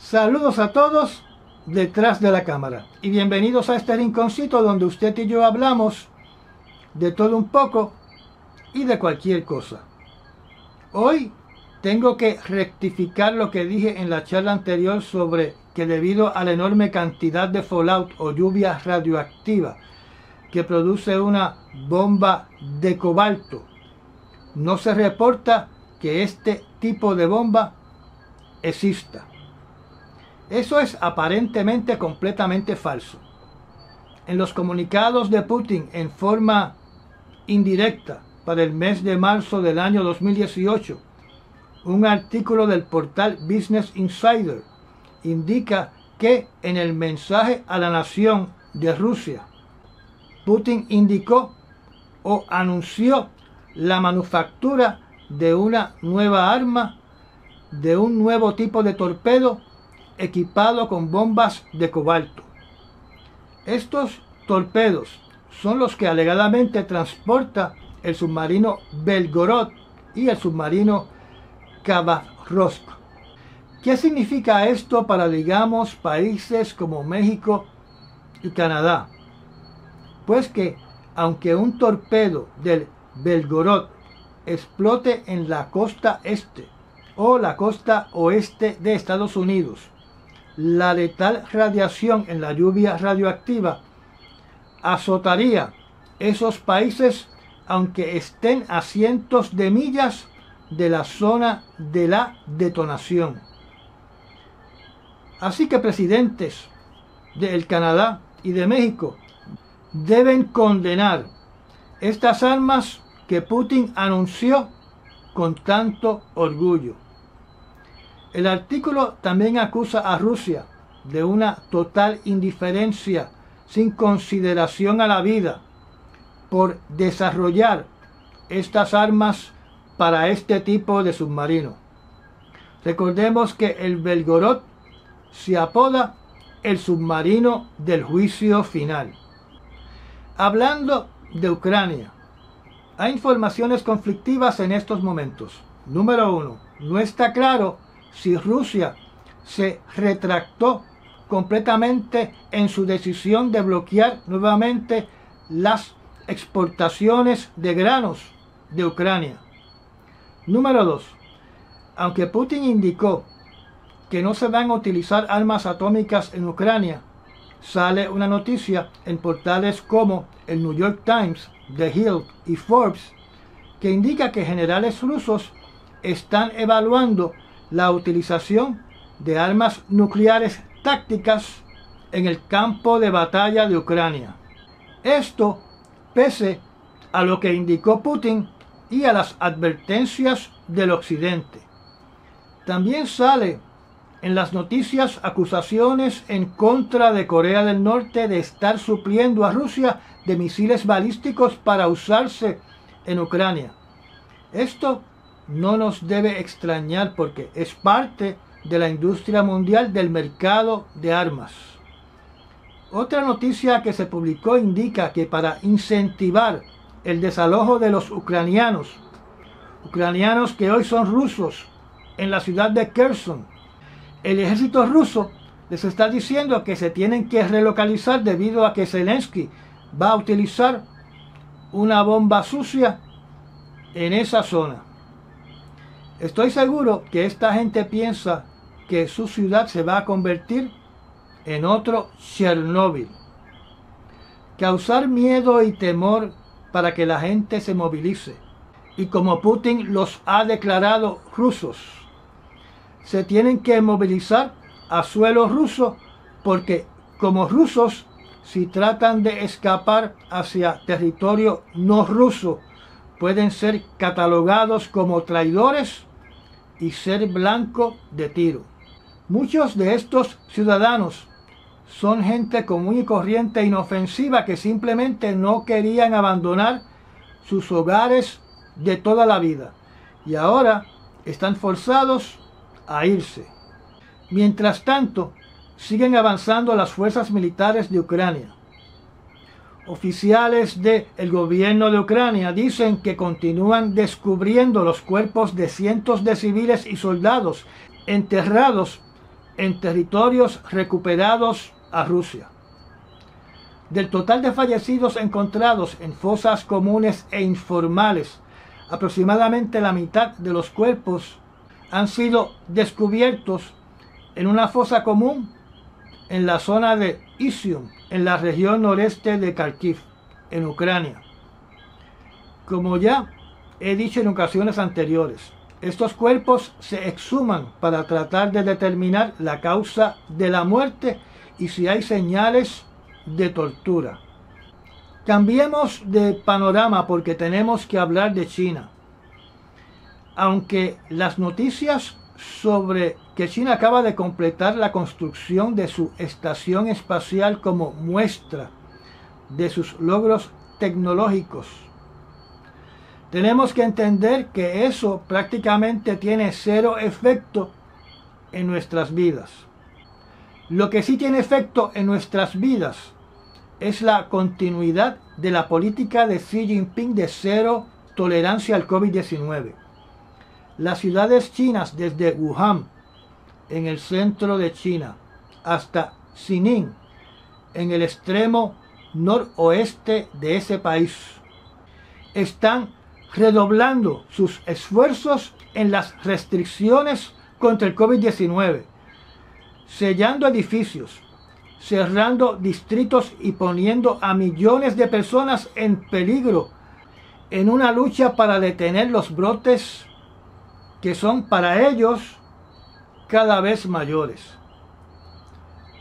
Saludos a todos detrás de la cámara y bienvenidos a este rinconcito donde usted y yo hablamos de todo un poco y de cualquier cosa. Hoy tengo que rectificar lo que dije en la charla anterior sobre que debido a la enorme cantidad de fallout o lluvia radioactiva que produce una bomba de cobalto, no se reporta que este tipo de bomba exista. Eso es aparentemente completamente falso. En los comunicados de Putin en forma indirecta para el mes de marzo del año 2018, un artículo del portal Business Insider indica que en el mensaje a la nación de Rusia, Putin indicó o anunció la manufactura de una nueva arma, de un nuevo tipo de torpedo equipado con bombas de cobalto. Estos torpedos son los que alegadamente transporta el submarino Belgorod y el submarino Khabarovsk. ¿Qué significa esto para, digamos, países como México y Canadá? Pues que, aunque un torpedo del Belgorod explote en la costa este o la costa oeste de Estados Unidos, la letal radiación en la lluvia radioactiva azotaría esos países aunque estén a cientos de millas de la zona de la detonación. Así que presidentes del Canadá y de México deben condenar estas armas que Putin anunció con tanto orgullo. El artículo también acusa a Rusia de una total indiferencia sin consideración a la vida por desarrollar estas armas para este tipo de submarino. Recordemos que el Belgorod se apoda el submarino del juicio final. Hablando de Ucrania, hay informaciones conflictivas en estos momentos. Número 1. No está claro si Rusia se retractó completamente en su decisión de bloquear nuevamente las exportaciones de granos de Ucrania. Número 2. Aunque Putin indicó que no se van a utilizar armas atómicas en Ucrania, sale una noticia en portales como el New York Times, The Hill y Forbes que indica que generales rusos están evaluando la utilización de armas nucleares tácticas en el campo de batalla de Ucrania. Esto pese a lo que indicó Putin y a las advertencias del occidente. También sale en las noticias acusaciones en contra de Corea del Norte de estar supliendo a Rusia de misiles balísticos para usarse en Ucrania. Esto no nos debe extrañar porque es parte de la industria mundial del mercado de armas. Otra noticia que se publicó indica que para incentivar el desalojo de los ucranianos que hoy son rusos, en la ciudad de Kherson, el ejército ruso les está diciendo que se tienen que relocalizar debido a que Zelensky va a utilizar una bomba sucia en esa zona. Estoy seguro que esta gente piensa que su ciudad se va a convertir en otro Chernóbil. Causar miedo y temor para que la gente se movilice. Y como Putin los ha declarado rusos, se tienen que movilizar a suelo ruso porque como rusos, si tratan de escapar hacia territorio no ruso, pueden ser catalogados como traidores y ser blanco de tiro. Muchos de estos ciudadanos son gente común y corriente e inofensiva que simplemente no querían abandonar sus hogares de toda la vida y ahora están forzados a irse. Mientras tanto, siguen avanzando las fuerzas militares de Ucrania. Oficiales del gobierno de Ucrania dicen que continúan descubriendo los cuerpos de cientos de civiles y soldados enterrados en territorios recuperados a Rusia. Del total de fallecidos encontrados en fosas comunes e informales, aproximadamente la mitad de los cuerpos han sido descubiertos en una fosa común en la zona de Izium, en la región noreste de Kharkiv, en Ucrania. Como ya he dicho en ocasiones anteriores, estos cuerpos se exhuman para tratar de determinar la causa de la muerte y si hay señales de tortura. Cambiemos de panorama porque tenemos que hablar de China. Aunque las noticias sobre que China acaba de completar la construcción de su estación espacial como muestra de sus logros tecnológicos, tenemos que entender que eso prácticamente tiene cero efecto en nuestras vidas. Lo que sí tiene efecto en nuestras vidas es la continuidad de la política de Xi Jinping de cero tolerancia al COVID-19. Las ciudades chinas desde Wuhan, en el centro de China, hasta Xining, en el extremo noroeste de ese país, están redoblando sus esfuerzos en las restricciones contra el COVID-19, sellando edificios, cerrando distritos y poniendo a millones de personas en peligro en una lucha para detener los brotes que son para ellos cada vez mayores.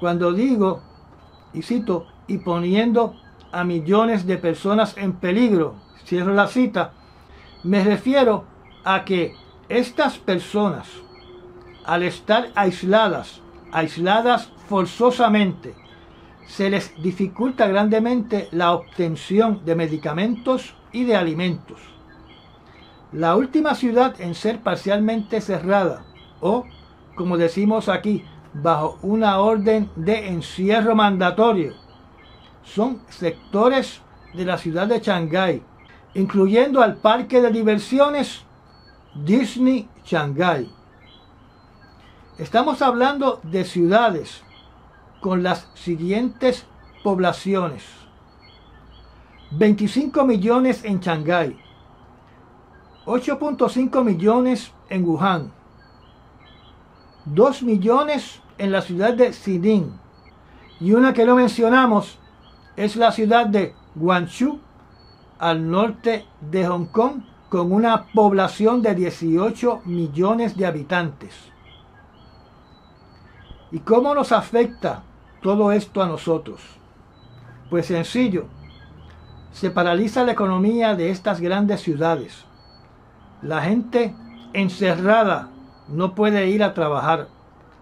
Cuando digo, y cito, y poniendo a millones de personas en peligro, cierro la cita, me refiero a que estas personas, al estar aisladas forzosamente, se les dificulta grandemente la obtención de medicamentos y de alimentos. La última ciudad en ser parcialmente cerrada, o, como decimos aquí, bajo una orden de encierro mandatorio, son sectores de la ciudad de Shanghái, incluyendo al parque de diversiones Disney Shanghái. Estamos hablando de ciudades con las siguientes poblaciones: 25 millones en Shanghái, 8.5 millones en Wuhan, 2 millones en la ciudad de Xining, y una que no mencionamos es la ciudad de Guangzhou, al norte de Hong Kong, con una población de 18 millones de habitantes. ¿Y cómo nos afecta todo esto a nosotros? Pues sencillo, se paraliza la economía de estas grandes ciudades. La gente encerrada no puede ir a trabajar.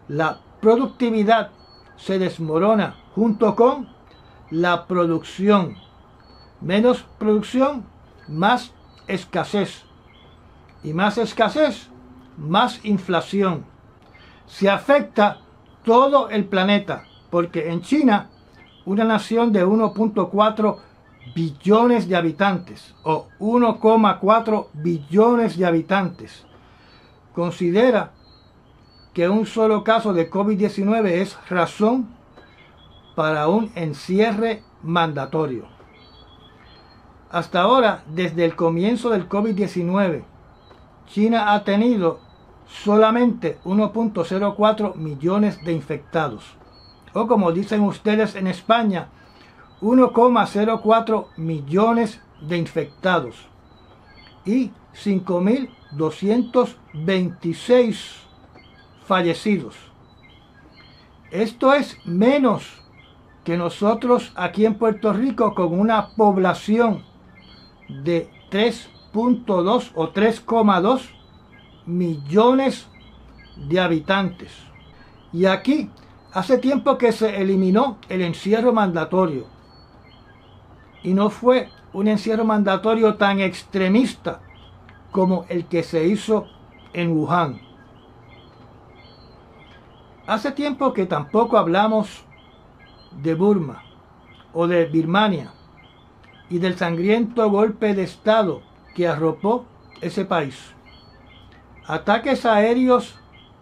La productividad se desmorona junto con la producción. Menos producción, más escasez. Y más escasez, más inflación. Se afecta todo el planeta, porque en China, una nación de 1.4 billones de habitantes, o 1,4 billones de habitantes, considera que un solo caso de COVID-19 es razón para un encierre mandatorio. Hasta ahora, desde el comienzo del COVID-19, China ha tenido solamente 1.04 millones de infectados, o como dicen ustedes en España, 1,04 millones de infectados y 5.226 fallecidos. Esto es menos que nosotros aquí en Puerto Rico, con una población de 3.2 o 3,2 millones de habitantes. Y aquí hace tiempo que se eliminó el encierro mandatorio. Y no fue un encierro mandatorio tan extremista como el que se hizo en Wuhan. Hace tiempo que tampoco hablamos de Burma o de Birmania y del sangriento golpe de Estado que arropó ese país. Ataques aéreos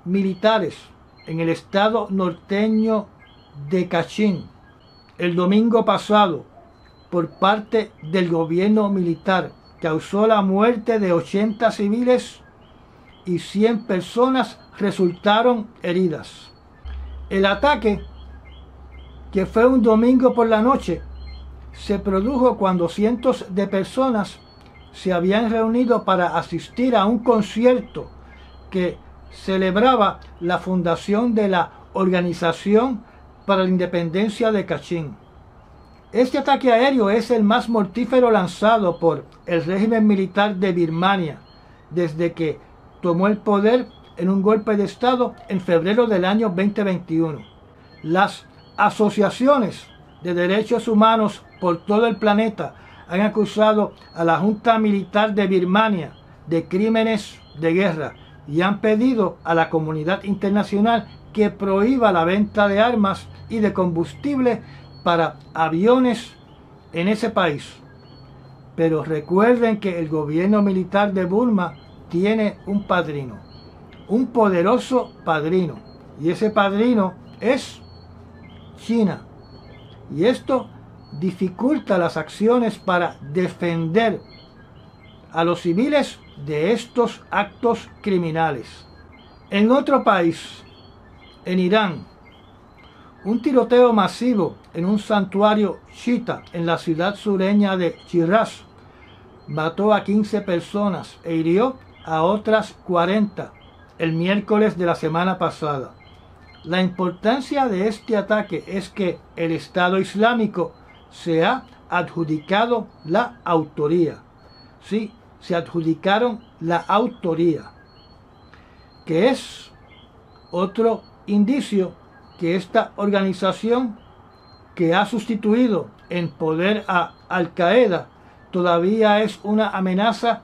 militares en el estado norteño de Kachin el domingo pasado por parte del gobierno militar causó la muerte de 80 civiles y 100 personas resultaron heridas. El ataque, que fue un domingo por la noche, se produjo cuando cientos de personas se habían reunido para asistir a un concierto que celebraba la fundación de la Organización para la Independencia de Kachin. Este ataque aéreo es el más mortífero lanzado por el régimen militar de Birmania desde que tomó el poder en un golpe de Estado en febrero del año 2021. Las asociaciones de derechos humanos por todo el planeta han acusado a la Junta Militar de Birmania de crímenes de guerra y han pedido a la comunidad internacional que prohíba la venta de armas y de combustible para aviones en ese país. Pero recuerden que el gobierno militar de Burma tiene un padrino, un poderoso padrino, y ese padrino es China. Y esto dificulta las acciones para defender a los civiles de estos actos criminales. En otro país, en Irán, un tiroteo masivo en un santuario chiita en la ciudad sureña de Shiraz mató a 15 personas e hirió a otras 40 el miércoles de la semana pasada. La importancia de este ataque es que el Estado Islámico se ha adjudicado la autoría. Sí, se adjudicaron la autoría, que es otro indicio que esta organización, que ha sustituido en poder a Al-Qaeda, todavía es una amenaza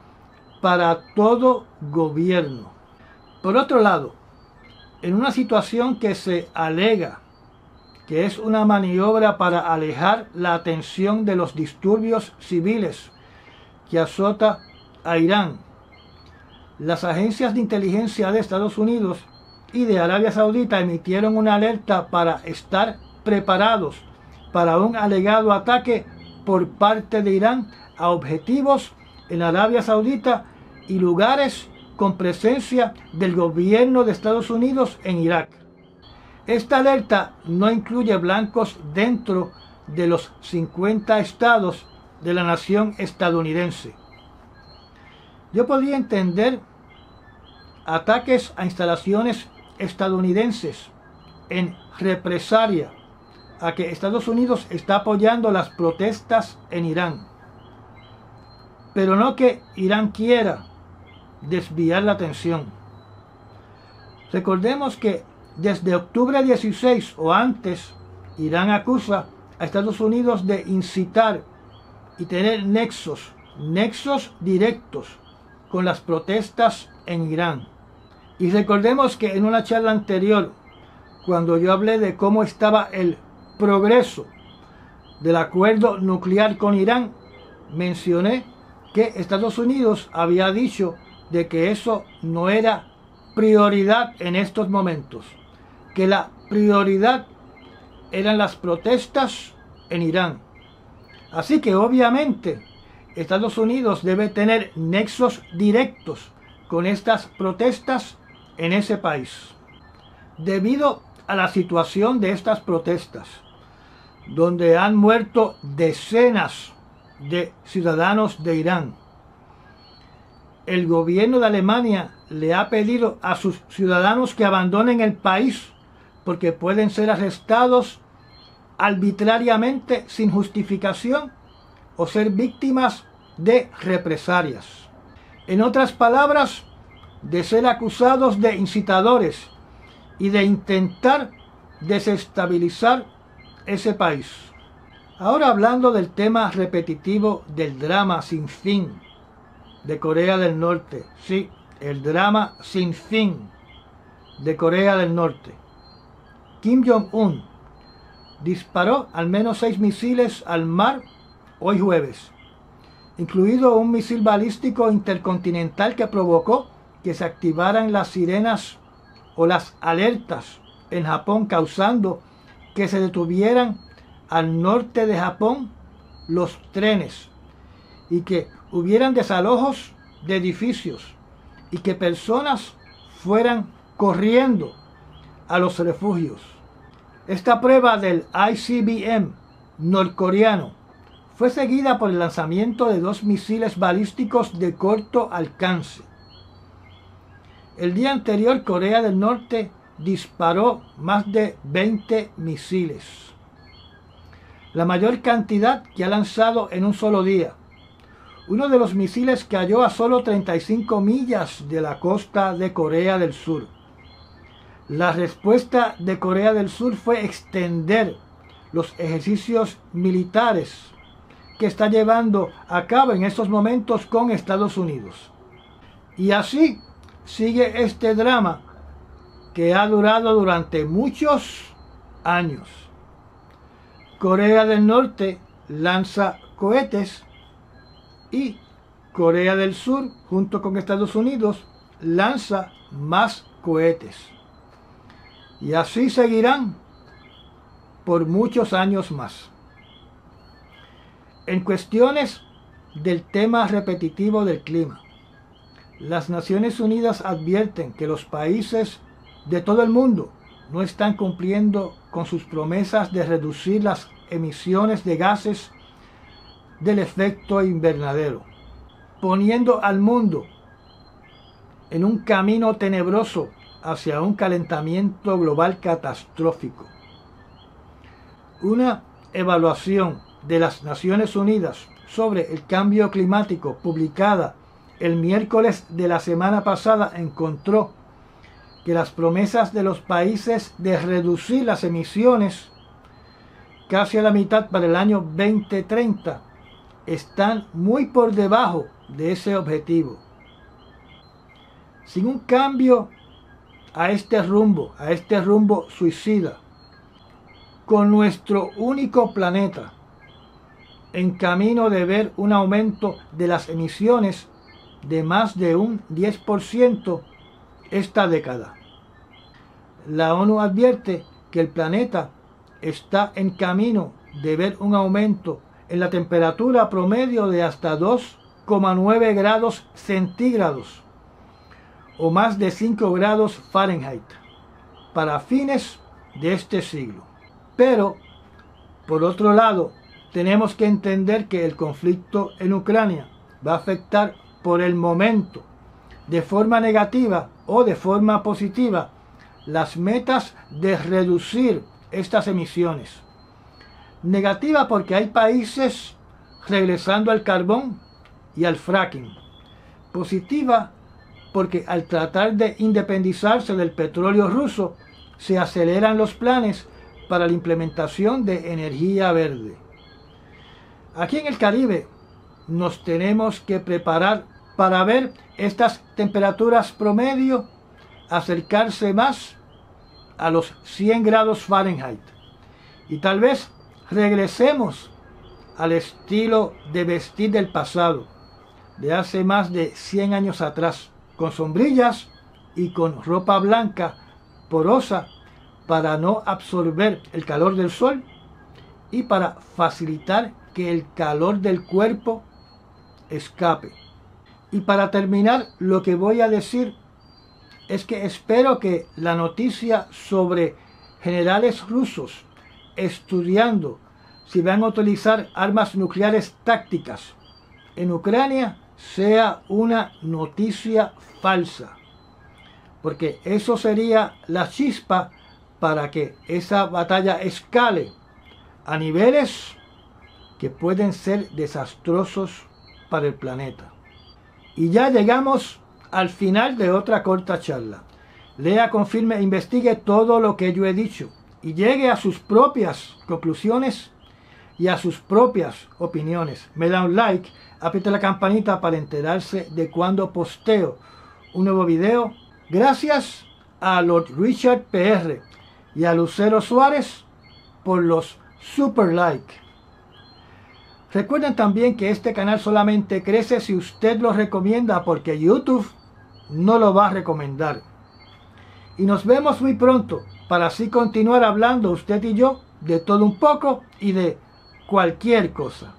para todo gobierno. Por otro lado, en una situación que se alega que es una maniobra para alejar la atención de los disturbios civiles que azota a Irán, las agencias de inteligencia de Estados Unidos y de Arabia Saudita emitieron una alerta para estar preparados para un alegado ataque por parte de Irán a objetivos en Arabia Saudita y lugares con presencia del gobierno de Estados Unidos en Irak. Esta alerta no incluye blancos dentro de los 50 estados de la nación estadounidense. Yo podría entender ataques a instalaciones estadounidenses en represalia a que Estados Unidos está apoyando las protestas en Irán, pero no que Irán quiera desviar la atención. Recordemos que desde octubre 16 o antes, Irán acusa a Estados Unidos de incitar y tener nexos directos con las protestas en Irán. Y recordemos que en una charla anterior, cuando yo hablé de cómo estaba el progreso del acuerdo nuclear con Irán, mencioné que Estados Unidos había dicho de que eso no era prioridad en estos momentos, que la prioridad eran las protestas en Irán. Así que obviamente Estados Unidos debe tener nexos directos con estas protestas en ese país. Debido a la situación de estas protestas, donde han muerto decenas de ciudadanos de Irán, el gobierno de Alemania le ha pedido a sus ciudadanos que abandonen el país porque pueden ser arrestados arbitrariamente sin justificación o ser víctimas de represalias. En otras palabras, de ser acusados de incitadores y de intentar desestabilizar ese país. Ahora hablando del tema repetitivo del drama sin fin de Corea del Norte. Sí, el drama sin fin de Corea del Norte. Kim Jong-un disparó al menos 6 misiles al mar hoy jueves, incluido un misil balístico intercontinental que provocó que se activaran las sirenas o las alertas en Japón, causando que se detuvieran al norte de Japón los trenes y que hubieran desalojos de edificios y que personas fueran corriendo a los refugios. Esta prueba del ICBM norcoreano fue seguida por el lanzamiento de 2 misiles balísticos de corto alcance. El día anterior, Corea del Norte disparó más de 20 misiles, la mayor cantidad que ha lanzado en un solo día. Uno de los misiles cayó a solo 35 millas de la costa de Corea del Sur. La respuesta de Corea del Sur fue extender los ejercicios militares que está llevando a cabo en estos momentos con Estados Unidos. Y así sigue este drama que ha durado durante muchos años. Corea del Norte lanza cohetes y Corea del Sur, junto con Estados Unidos, lanza más cohetes. Y así seguirán por muchos años más. En cuestiones del tema repetitivo del clima, las Naciones Unidas advierten que los países de todo el mundo no están cumpliendo con sus promesas de reducir las emisiones de gases del efecto invernadero, poniendo al mundo en un camino tenebroso hacia un calentamiento global catastrófico. Una evaluación de las Naciones Unidas sobre el cambio climático publicada el miércoles de la semana pasada encontró que las promesas de los países de reducir las emisiones casi a la mitad para el año 2030 están muy por debajo de ese objetivo. Sin un cambio a este rumbo suicida, con nuestro único planeta en camino de ver un aumento de las emisiones de más de un 10% esta década. La ONU advierte que el planeta está en camino de ver un aumento en la temperatura promedio de hasta 2,9 grados centígrados o más de 5 grados Fahrenheit para fines de este siglo. Pero, por otro lado, tenemos que entender que el conflicto en Ucrania va a afectar por el momento, de forma negativa o de forma positiva, las metas de reducir estas emisiones. Negativa porque hay países regresando al carbón y al fracking. Positiva porque al tratar de independizarse del petróleo ruso, se aceleran los planes para la implementación de energía verde. Aquí en el Caribe nos tenemos que preparar para ver estas temperaturas promedio acercarse más a los 100 grados Fahrenheit y tal vez regresemos al estilo de vestir del pasado, de hace más de 100 años atrás, con sombrillas y con ropa blanca porosa para no absorber el calor del sol y para facilitar que el calor del cuerpo escape. Y para terminar, lo que voy a decir es que espero que la noticia sobre generales rusos estudiando si van a utilizar armas nucleares tácticas en Ucrania sea una noticia falsa, porque eso sería la chispa para que esa batalla escale a niveles que pueden ser desastrosos para el planeta. Y ya llegamos al final de otra corta charla. Lea, confirme e investigue todo lo que yo he dicho y llegue a sus propias conclusiones y a sus propias opiniones. Me da un like, apriete la campanita para enterarse de cuando posteo un nuevo video. Gracias a Lord Richard PR y a Lucero Suárez por los super like. Recuerden también que este canal solamente crece si usted lo recomienda, porque YouTube no lo va a recomendar. Y nos vemos muy pronto para así continuar hablando usted y yo de todo un poco y de cualquier cosa.